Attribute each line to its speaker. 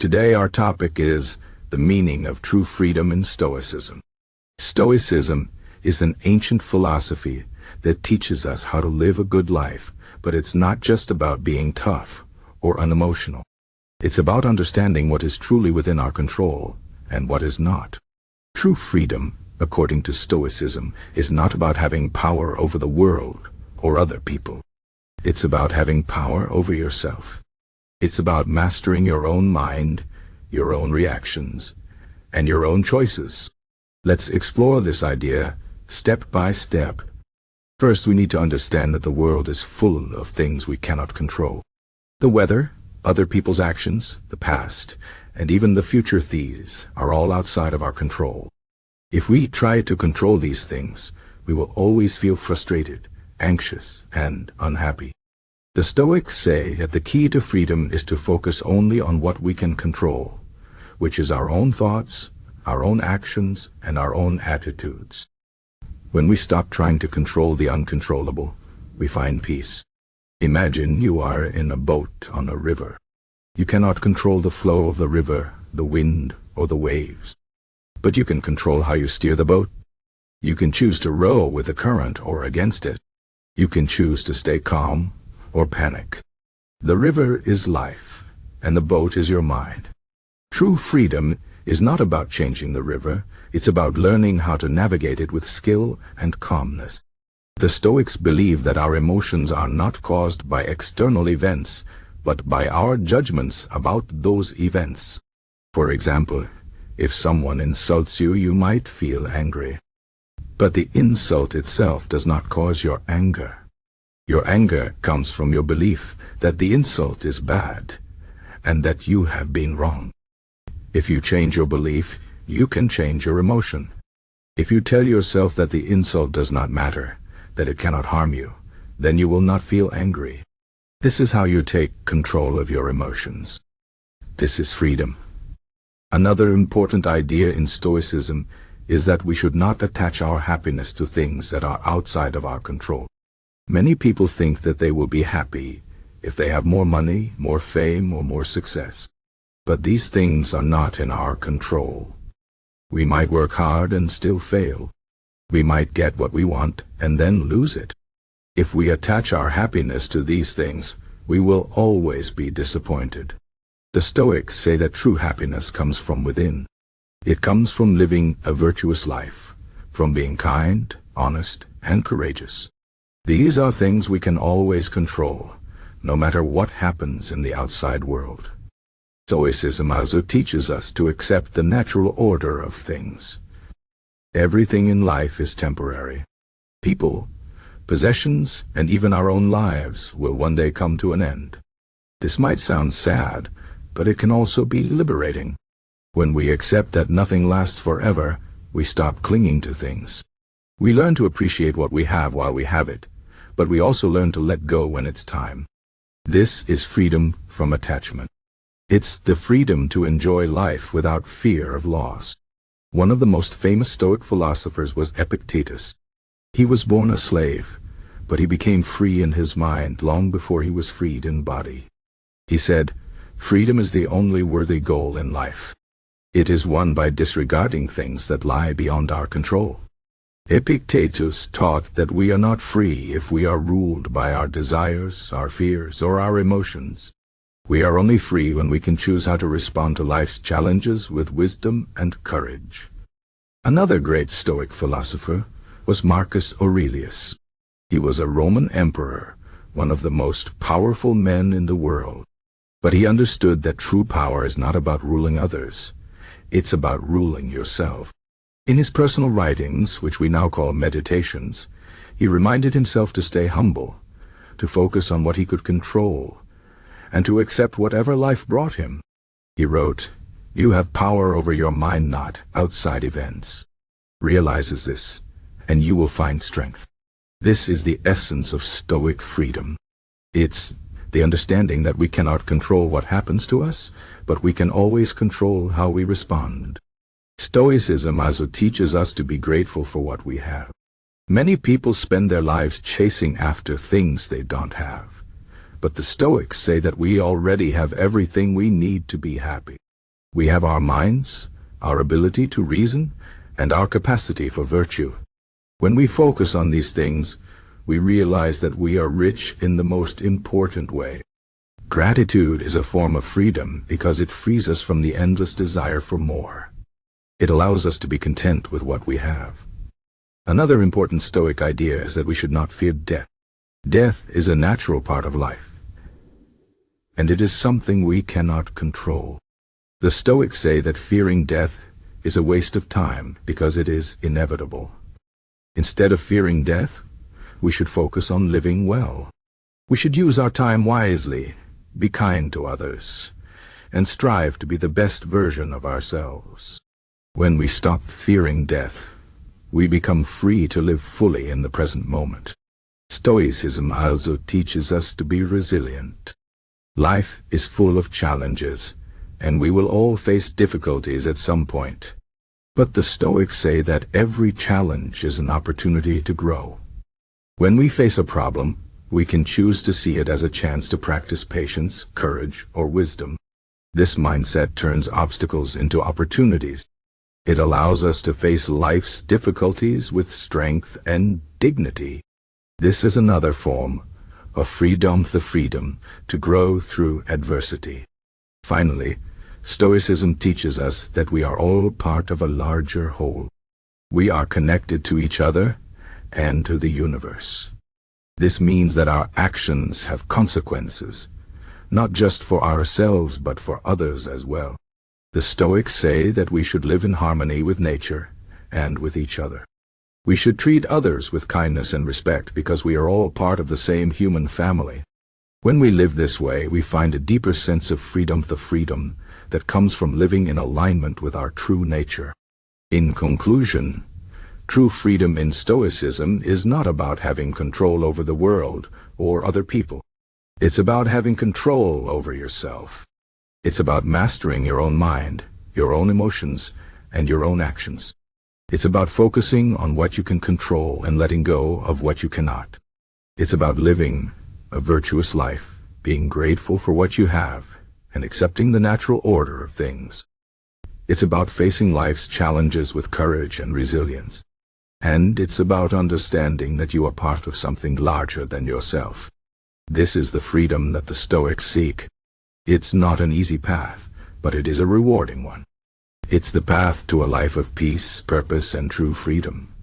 Speaker 1: Today our topic is the meaning of true freedom in Stoicism. Stoicism is an ancient philosophy that teaches us how to live a good life, but it's not just about being tough or unemotional. It's about understanding what is truly within our control and what is not. True freedom, according to Stoicism, is not about having power over the world or other people. It's about having power over yourself. It's about mastering your own mind, your own reactions, and your own choices. Let's explore this idea step by step. First, we need to understand that the world is full of things we cannot control. The weather, other people's actions, the past, and even the future thieves are all outside of our control. If we try to control these things, we will always feel frustrated, anxious, and unhappy. The Stoics say that the key to freedom is to focus only on what we can control, which is our own thoughts, our own actions, and our own attitudes. When we stop trying to control the uncontrollable, we find peace. Imagine you are in a boat on a river. You cannot control the flow of the river, the wind, or the waves. But you can control how you steer the boat. You can choose to row with the current or against it. You can choose to stay calm or panic. The river is life, and the boat is your mind. True freedom is not about changing the river, it's about learning how to navigate it with skill and calmness. The Stoics believe that our emotions are not caused by external events, but by our judgments about those events. For example, if someone insults you, you might feel angry. But the insult itself does not cause your anger. Your anger comes from your belief that the insult is bad, and that you have been wrong. If you change your belief, you can change your emotion. If you tell yourself that the insult does not matter, that it cannot harm you, then you will not feel angry. This is how you take control of your emotions. This is freedom. Another important idea in Stoicism is that we should not attach our happiness to things that are outside of our control. Many people think that they will be happy if they have more money, more fame, or more success. But these things are not in our control. We might work hard and still fail. We might get what we want and then lose it. If we attach our happiness to these things, we will always be disappointed. The Stoics say that true happiness comes from within. It comes from living a virtuous life, from being kind, honest, and courageous. These are things we can always control, no matter what happens in the outside world. Stoicism also teaches us to accept the natural order of things. Everything in life is temporary. People, possessions, and even our own lives will one day come to an end. This might sound sad, but it can also be liberating. When we accept that nothing lasts forever, we stop clinging to things. We learn to appreciate what we have while we have it, but we also learn to let go when it's time. This is freedom from attachment. It's the freedom to enjoy life without fear of loss. One of the most famous Stoic philosophers was Epictetus. He was born a slave, but he became free in his mind long before he was freed in body. He said, "Freedom is the only worthy goal in life. It is won by disregarding things that lie beyond our control." Epictetus taught that we are not free if we are ruled by our desires, our fears, or our emotions. We are only free when we can choose how to respond to life's challenges with wisdom and courage. Another great Stoic philosopher was Marcus Aurelius. He was a Roman emperor, one of the most powerful men in the world. But he understood that true power is not about ruling others. It's about ruling yourself. In his personal writings, which we now call meditations, he reminded himself to stay humble, to focus on what he could control, and to accept whatever life brought him. He wrote, "You have power over your mind, not outside events." Realizes this, and you will find strength. This is the essence of Stoic freedom. It's the understanding that we cannot control what happens to us, but we can always control how we respond. Stoicism also teaches us to be grateful for what we have. Many people spend their lives chasing after things they don't have. But the Stoics say that we already have everything we need to be happy. We have our minds, our ability to reason, and our capacity for virtue. When we focus on these things, we realize that we are rich in the most important way. Gratitude is a form of freedom because it frees us from the endless desire for more. It allows us to be content with what we have. Another important Stoic idea is that we should not fear death. Death is a natural part of life, and it is something we cannot control. The Stoics say that fearing death is a waste of time because it is inevitable. Instead of fearing death, we should focus on living well. We should use our time wisely, be kind to others, and strive to be the best version of ourselves. When we stop fearing death, we become free to live fully in the present moment. Stoicism also teaches us to be resilient. Life is full of challenges, and we will all face difficulties at some point. But the Stoics say that every challenge is an opportunity to grow. When we face a problem, we can choose to see it as a chance to practice patience, courage, or wisdom. This mindset turns obstacles into opportunities. It allows us to face life's difficulties with strength and dignity. This is another form of freedom, the freedom to grow through adversity. Finally, Stoicism teaches us that we are all part of a larger whole. We are connected to each other and to the universe. This means that our actions have consequences, not just for ourselves but for others as well. The Stoics say that we should live in harmony with nature and with each other. We should treat others with kindness and respect because we are all part of the same human family. When we live this way, we find a deeper sense of freedom, the freedom that comes from living in alignment with our true nature. In conclusion, true freedom in Stoicism is not about having control over the world or other people. It's about having control over yourself. It's about mastering your own mind, your own emotions, and your own actions. It's about focusing on what you can control and letting go of what you cannot. It's about living a virtuous life, being grateful for what you have, and accepting the natural order of things. It's about facing life's challenges with courage and resilience. And it's about understanding that you are part of something larger than yourself. This is the freedom that the Stoics seek. It's not an easy path, but it is a rewarding one. It's the path to a life of peace, purpose, and true freedom.